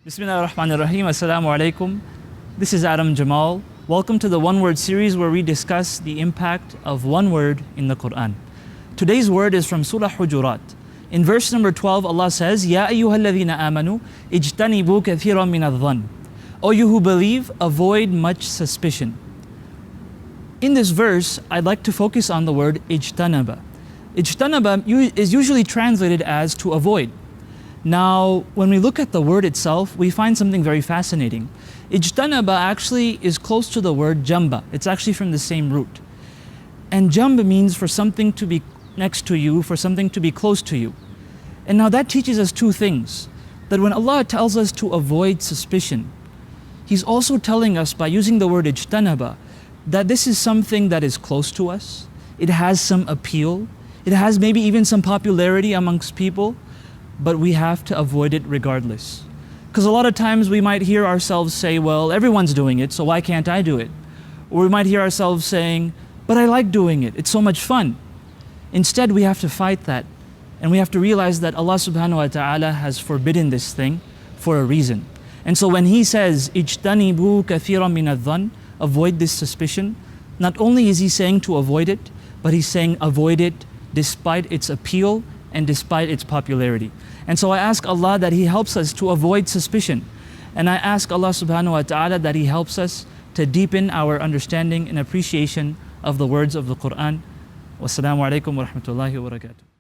Bismillahirrahmanirrahim. Assalamu alaikum. This is Adam Jamal. Welcome to the One Word series where we discuss the impact of one word in the Quran. Today's word is from Surah Al-Hujuraat. In verse number 12, Allah says, Ya ayyuhalladhina amanu, ijtanibu kathiran min adh-dhann. O you who believe, avoid much suspicion. In this verse, I'd like to focus on the word ijtanaba. Ijtanaba is usually translated as to avoid. Now, when we look at the word itself, we find something very fascinating. Ijtanaba actually is close to the word jamba. It's actually from the same root. And jamba means for something to be next to you, for something to be close to you. And now that teaches us two things. That when Allah tells us to avoid suspicion, He's also telling us by using the word ijtanaba that this is something that is close to us. It has some appeal. It has maybe even some popularity amongst people. But we have to avoid it regardless. Because a lot of times we might hear ourselves say, well, everyone's doing it, so why can't I do it? Or we might hear ourselves saying, but I like doing it, it's so much fun. Instead, we have to fight that. And we have to realize that Allah subhanahu wa ta'ala has forbidden this thing for a reason. And so when He says, اجتنبوا كثيرا من الظن, avoid this suspicion, not only is He saying to avoid it, but He's saying avoid it despite its appeal and despite its popularity. And so I ask Allah that He helps us to avoid suspicion. And I ask Allah subhanahu wa ta'ala that He helps us to deepen our understanding and appreciation of the words of the Quran. Wassalamu alaikum wa rahmatullahi wa barakatuh.